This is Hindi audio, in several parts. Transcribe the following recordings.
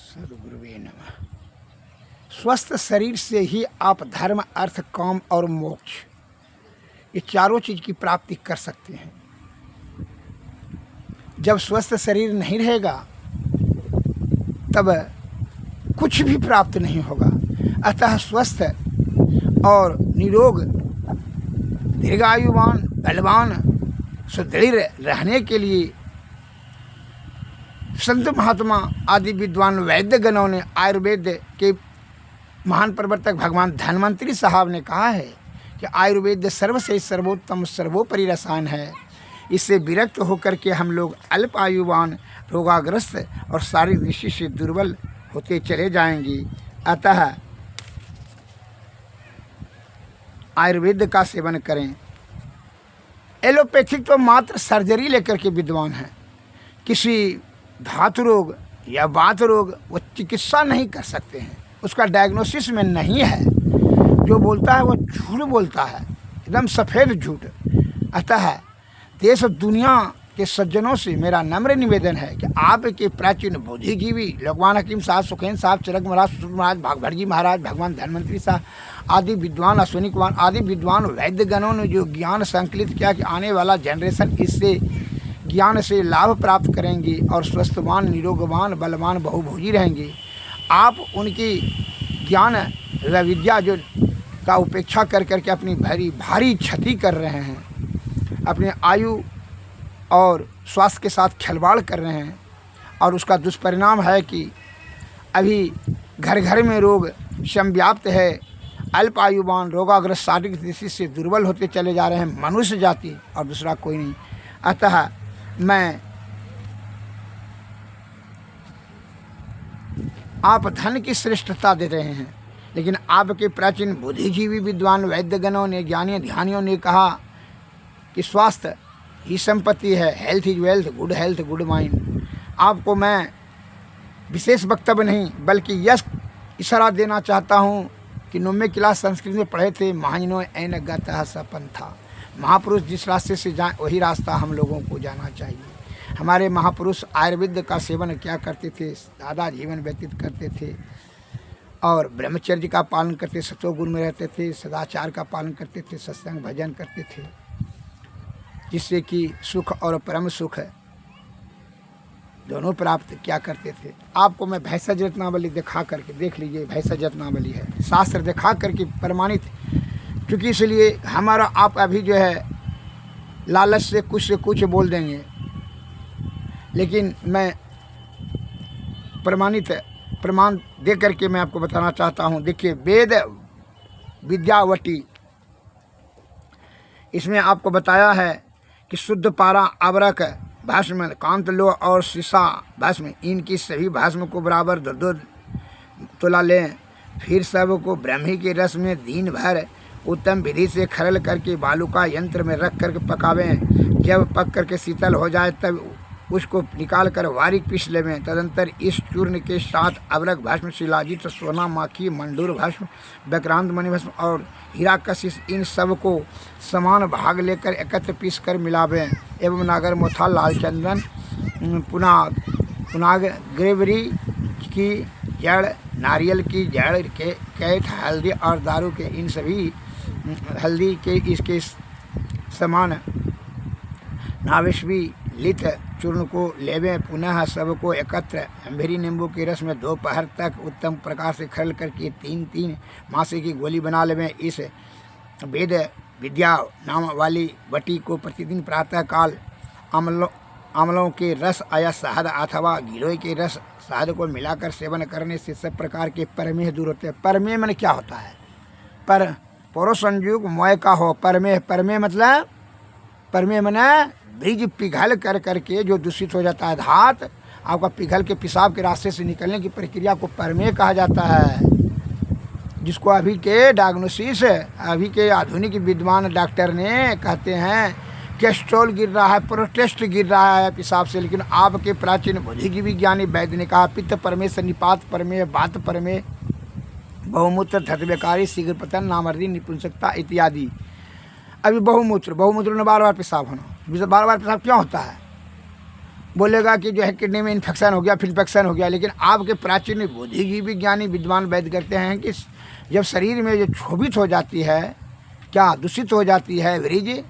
सद्गुरुवे नमः। स्वस्थ शरीर से ही आप धर्म, अर्थ, काम और मोक्ष ये चारों चीज़ की प्राप्ति कर सकते हैं। जब स्वस्थ शरीर नहीं रहेगा तब कुछ भी प्राप्त नहीं होगा। अतः स्वस्थ और निरोग, दीर्घायुवान, बलवान, सुदृढ़ रहने के लिए संत महात्मा आदि विद्वान वैद्य गणों ने, आयुर्वेद के महान प्रवर्तक भगवान धन्वंतरी साहब ने कहा है कि आयुर्वेद सर्व से सर्वोत्तम सर्वोपरि रसायन है। इससे विरक्त होकर के हम लोग अल्प आयुवान, रोगाग्रस्त और शारीरिक दृष्टि से दुर्बल होते चले जाएंगे। अतः आयुर्वेद का सेवन करें। एलोपैथिक तो मात्र सर्जरी लेकर के विद्वान है। किसी धातु रोग या वात रोग वो चिकित्सा नहीं कर सकते हैं, उसका डायग्नोसिस में नहीं है। जो बोलता है वो झूठ बोलता है, एकदम सफ़ेद झूठ। अतः देश दुनिया के सज्जनों से मेरा नम्र निवेदन है कि आपके प्राचीन बुद्धिजीवी लोकमान हकीम साहब, सुखेंद्र साहब, चिरक महाराज, सुश्रुत महाराज, भागभटजी महाराज, भगवान धन्वंतरी साहब आदि विद्वान, अश्विनी कुमार आदि विद्वान वैद्य गणों ने जो ज्ञान संकलित किया कि आने वाला जनरेशन इससे ज्ञान से लाभ प्राप्त करेंगे और स्वस्थवान, निरोगवान, बलवान, बहुभोजी रहेंगे। आप उनकी ज्ञान व विद्या जो का उपेक्षा कर करके अपनी भारी क्षति कर रहे हैं, अपने आयु और स्वास्थ्य के साथ खिलवाड़ कर रहे हैं। और उसका दुष्परिणाम है कि अभी घर घर में रोग संव्याप्त है। अल्प आयुवान, रोगाग्रस्त, शारीरिक दृष्टि से दुर्बल होते चले जा रहे हैं मनुष्य जाति, और दूसरा कोई नहीं। अतः मैं आप धन की श्रेष्ठता दे रहे हैं, लेकिन आपके प्राचीन बुद्धिजीवी विद्वान वैद्यगणों ने, ज्ञानी ध्यानियों ने कहा कि स्वास्थ्य ही संपत्ति है, health is wealth, good mind. आपको मैं विशेष वक्तव्य नहीं बल्कि यश इशारा देना चाहता हूँ कि 9वीं क्लास संस्कृत में पढ़े थे, महाजनो ऐन गतः सपन था। महापुरुष जिस रास्ते से जाएं वही रास्ता हम लोगों को जाना चाहिए। हमारे महापुरुष आयुर्वेद का सेवन क्या करते थे, सादा जीवन व्यतीत करते थे और ब्रह्मचर्य का पालन करते, सतोगुण में रहते थे, सदाचार का पालन करते थे, सत्संग भजन करते थे, जिससे कि सुख और परम सुख दोनों प्राप्त क्या करते थे। आपको मैं भैंसज रत्नावली दिखा करके, देख लीजिए, भैंसज रत्नावली है, शास्त्र दिखा करके प्रमाणित। क्योंकि इसलिए हमारा आप अभी जो है लालच से कुछ बोल देंगे, लेकिन मैं प्रमाण दे करके मैं आपको बताना चाहता हूँ। देखिए, वेद विद्यावटी, इसमें आपको बताया है कि शुद्ध पारा, आवरक, भस्म, कांत लो और शीशा भस्म, इनकी सभी भस्म को बराबर दो तोला लें। फिर सब को ब्रह्मी के रस में दिन भर उत्तम विधि से खरल करके बालुका यंत्र में रख करके पकावें। जब पक करके शीतल हो जाए तब उसको निकाल कर वारिक पीस लेवें। तदंतर इस चूर्ण के साथ अवरक भस्म, शिलाजित, सोना माखी, मंडूर भस्म, व्यक्रांत मणि भस्म और हीरा कशिश, इन सब को समान भाग लेकर एकत्र पीस कर मिलावें। एवं नागर मोथा, लाल चंदन, पुनाग, ग्रेवरी की जड़, नारियल की जड़, कैथ, हल्दी और दारू के, इन सभी हल्दी के इसके समान नाविश्वी लित चूर्ण को लेवें। पुनः सबको एकत्र अम्भेरी नींबू के रस में दोपहर तक उत्तम प्रकार से खरल करके 3-3 मासे की गोली बना लेवें। इस वेद विद्या नाम वाली वटी को प्रतिदिन प्रातः काल आमलों के रस या शहद अथवा गिलोय के रस शहद को मिलाकर सेवन करने से सब प्रकार के परमेह दूर होते हैं। परमेह मन क्या होता है? पर परो संयोग मोय का हो। परमेह मतलब, परमेह मने बीज पिघल कर करके जो दूषित हो जाता है धात, आपका पिघल के पेशाब के रास्ते से निकलने की प्रक्रिया को परमेह कहा जाता है। जिसको अभी के डायग्नोसिस, अभी के आधुनिक विद्वान डॉक्टर ने कहते हैं कैस्ट्रोल गिर रहा है, प्रोटेस्ट गिर रहा है पेशाब से, लेकिन आपके प्राचीन बुद्धिजीवी ज्ञानी वैद्य ने कहा पित्त परमेह, सन्निपात परमेह, बात परमेह, बहुमूत्र, धतव्यकारी, शीघ्र पतन, नामर्दी, निपुंसकता इत्यादि। अभी बहुमूत्र में बार बार पेशाब होना, बार बार पेशाब क्यों होता है? बोलेगा कि जो है किडनी में इन्फेक्शन हो गया, फिर इन्फेक्शन हो गया। लेकिन आपके प्राचीन बुद्धिजीवी ज्ञानी विद्वान वैद्य करते हैं कि जब शरीर में जो क्षोभित हो जाती है, क्या दूषित हो जाती है वृज,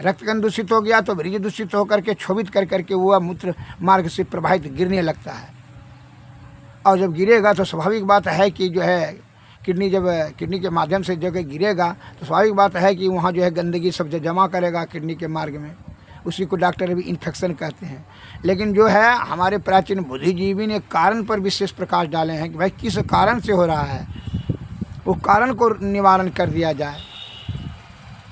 रक्तकण दूषित हो गया तो वृज दूषित होकर के क्षोभित कर करके वह मूत्र मार्ग से प्रवाहित गिरने लगता है। और जब गिरेगा तो स्वाभाविक बात है कि जो है किडनी के माध्यम से जगह गिरेगा तो स्वाभाविक बात है कि वहाँ जो है गंदगी सब जमा करेगा किडनी के मार्ग में। उसी को डॉक्टर भी इन्फेक्शन कहते हैं। लेकिन जो है हमारे प्राचीन बुद्धिजीवी ने कारण पर विशेष प्रकाश डाले हैं कि भाई किस कारण से हो रहा है, वो कारण को निवारण कर दिया जाए।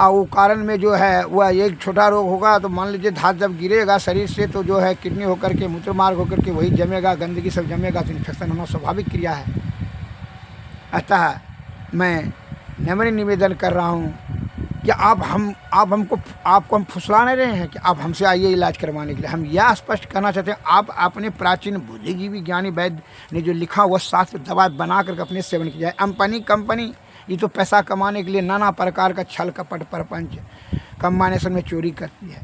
और वो कारण में जो है वह एक छोटा रोग होगा तो मान लीजिए धात जब गिरेगा शरीर से तो जो है किडनी होकर के मूत्र मार्ग होकर के वही जमेगा, गंदगी सब जमेगा तो इन्फेक्शन होना स्वाभाविक क्रिया है। अतः मैं नम्र निवेदन कर रहा हूँ कि आपको हम फुसला नहीं रहे हैं कि आप हमसे आइए इलाज करवाने के लिए। हम यह स्पष्ट करना चाहते हैं, आप अपने प्राचीन बुद्धिजीवी ज्ञानी वैद्य ने जो लिखा वह शास्त्र दवा बना करके अपने सेवन किया है। कंपनी ये तो पैसा कमाने के लिए नाना प्रकार का छल कपट परपंच कम्बाइनेशन में चोरी करती है।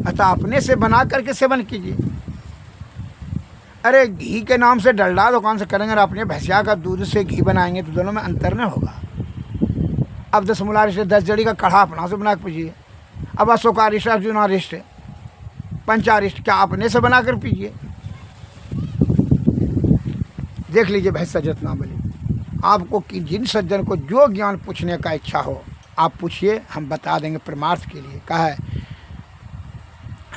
अतः अपने से बना करके सेवन कीजिए। अरे घी के नाम से डलडा दुकान से करेंगे और अपने भैंसिया का दूध से घी बनाएंगे तो दोनों में अंतर नहीं होगा। अब 10 मूला रिश्ते 10 जड़ी का काढ़ा अपना से बना कर पीजिए। अब अशोकारिष्ट, अर्जुनारिष्ट, पंचारिष्ट क्या अपने से बना कर पीजिए। देख लीजिए भैंसा जितना बोले आपको कि जिन सज्जन को जो ज्ञान पूछने का इच्छा हो आप पूछिए, हम बता देंगे परमार्थ के लिए। कहा है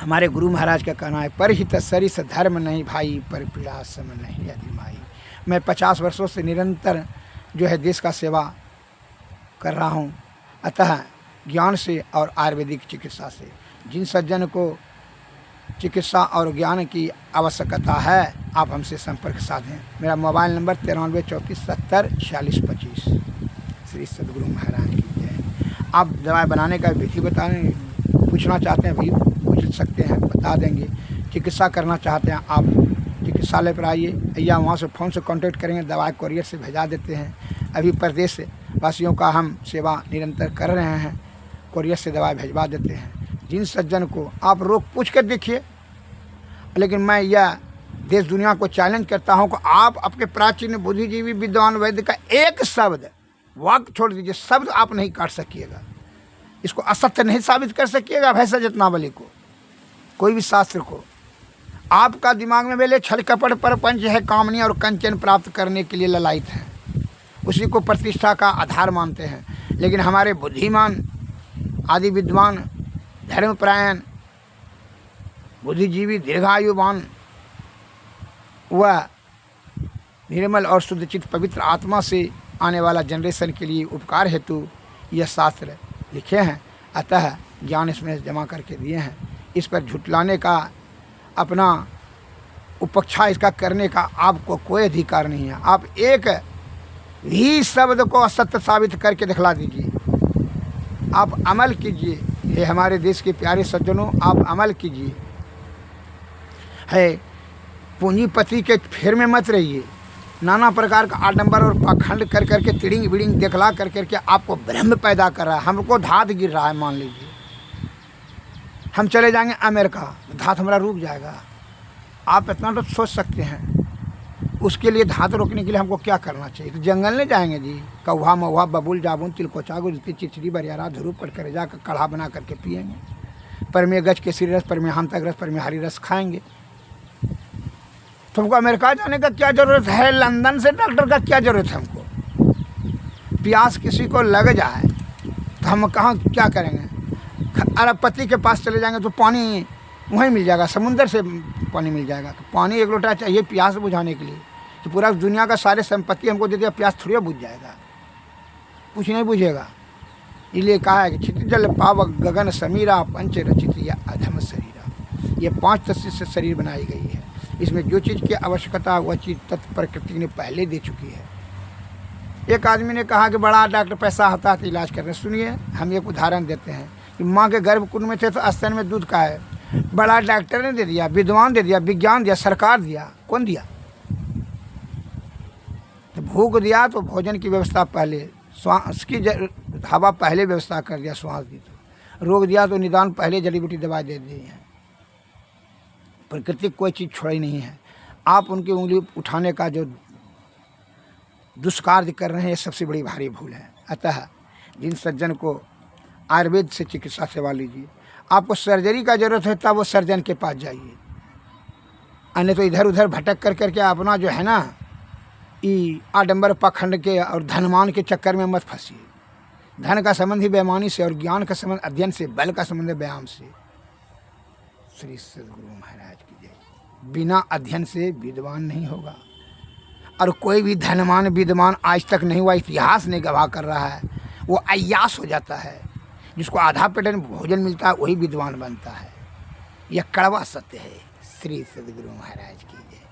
हमारे गुरु महाराज का कहना है, परहित सरिस धर्म नहीं भाई, पर पीड़ा सम नहीं अधिमाई। मैं 50 वर्षों से निरंतर जो है देश का सेवा कर रहा हूँ। अतः ज्ञान से और आयुर्वेदिक चिकित्सा से जिन सज्जन को चिकित्सा और ज्ञान की आवश्यकता है आप हमसे संपर्क साधें। मेरा मोबाइल नंबर 93 34 70 46 25। श्री सद्गुरु महाराज की जय। आप दवाई बनाने का विधि बताने पूछना चाहते हैं भी पूछ सकते हैं, बता देंगे। चिकित्सा करना चाहते हैं आप चिकित्सालय पर आइए या वहाँ से फ़ोन से कांटेक्ट करेंगे, दवाई कोरियर से भेजा देते हैं। अभी प्रदेश वासियों का हम सेवा निरंतर कर रहे हैं, कोरियर से दवाई भेजवा देते हैं। जिन सज्जन को आप रोग पूछ कर देखिए। लेकिन मैं यह देश दुनिया को चैलेंज करता हूं कि आप अपने प्राचीन बुद्धिजीवी विद्वान वैद्य का एक शब्द वाक्य छोड़ दीजिए, शब्द आप नहीं काट सकिएगा, इसको असत्य नहीं साबित कर सकिएगा। भैंसा जितनावली को कोई भी शास्त्र को आपका दिमाग में वेले छल कपट परपंच है, कामनी और कंचन प्राप्त करने के लिए ललायित हैं, उसी को प्रतिष्ठा का आधार मानते हैं। लेकिन हमारे बुद्धिमान आदि विद्वान धर्मपरायण बुद्धिजीवी दीर्घायुवान वह निर्मल और शुद्धचित पवित्र आत्मा से आने वाला जनरेशन के लिए उपकार हेतु यह शास्त्र लिखे हैं। अतः ज्ञान इसमें जमा करके दिए हैं। इस पर झुटलाने का, अपना उपक्षा इसका करने का आपको कोई अधिकार नहीं है। आप एक भी शब्द को असत्य साबित करके दिखला दीजिए। आप अमल कीजिए। ये हमारे देश के प्यारे सज्जनों, आप अमल कीजिए। है पूंजीपति के फेर में मत रहिए। नाना प्रकार का आडंबर और पाखंड कर करके तिड़िंग बिड़िंग दिखला कर करके आपको भ्रम पैदा कर रहा है। हमको धात गिर रहा है। मान लीजिए हम चले जाएंगे अमेरिका, धात हमारा रुक जाएगा। आप इतना तो सोच सकते हैं। उसके लिए धात रोकने के लिए हमको क्या करना चाहिए? तो जंगल नहीं जाएंगे जी। कौवा महुआ बबुल जाबुन तिलकोचा गुलती चिचड़ी बरियारा धुरूप पर करे जाकर काढ़ा बना करके पिएंगे। पर में गज केसरी रस, पर में हांतक रस, पर में हरी रस खाएंगे। तुमको अमेरिका जाने का क्या ज़रूरत है? लंदन से डॉक्टर का क्या ज़रूरत है हमको? प्यास किसी को लग जाए तो हम कहाँ क्या करेंगे? अरबपति के पास चले जाएंगे तो पानी वहीं मिल जाएगा, समुंदर से पानी मिल जाएगा। तो पानी 1 लोटा चाहिए प्यास बुझाने के लिए। तो पूरा दुनिया का सारे संपत्ति हमको दे दिया, प्यास थोड़ी बुझ जाएगा? कुछ नहीं बुझेगा। इसलिए कहा है कि क्षितिज जल पावक गगन समीरा पंच रचित या अधम शरीरा। ये 5 तत्व से शरीर बनाई गई है। इसमें जो चीज़ की आवश्यकता वह चीज़ तत्व प्रकृति ने पहले दे चुकी है। एक आदमी ने कहा कि बड़ा डॉक्टर पैसा होता है तो इलाज कर रहे। सुनिए, हम एक उदाहरण देते हैं कि माँ के गर्भकुंड में थे तो स्तन में दूध का है। बड़ा डॉक्टर ने दे दिया, विद्वान दे दिया, विज्ञान दिया, सरकार दिया, कौन दिया? तो भूख दिया तो भोजन की व्यवस्था पहले, श्वास की हवा पहले व्यवस्था कर दिया, श्वास दी तो। रोग दिया तो निदान पहले जड़ी बूटी दवा दे दी है। प्रकृति कोई चीज़ छोड़ी नहीं है। आप उनकी उंगली उठाने का जो दुष्कार्य कर रहे हैं, ये सबसे बड़ी भारी भूल है। अतः जिन सज्जन को आयुर्वेद से चिकित्सा सेवा लीजिए। आपको सर्जरी का जरूरत है तब वो सर्जन के पास जाइए, अन्य तो इधर उधर भटक कर करके अपना जो है ना ये आडंबर पाखंड के और धनमान के चक्कर में मत फंसिए। धन का संबंध ही बेईमानी से और ज्ञान का संबंध अध्ययन से, बल का संबंध व्यायाम से। श्री सद्गुरु महाराज की जय। बिना अध्ययन से विद्वान नहीं होगा, और कोई भी धनवान विद्वान आज तक नहीं हुआ, इतिहास ने गवाह कर रहा है। वो अय्यास हो जाता है, जिसको आधा पेट में भोजन मिलता है वही विद्वान बनता है। यह कड़वा सत्य है। श्री सद्गुरु महाराज की जय।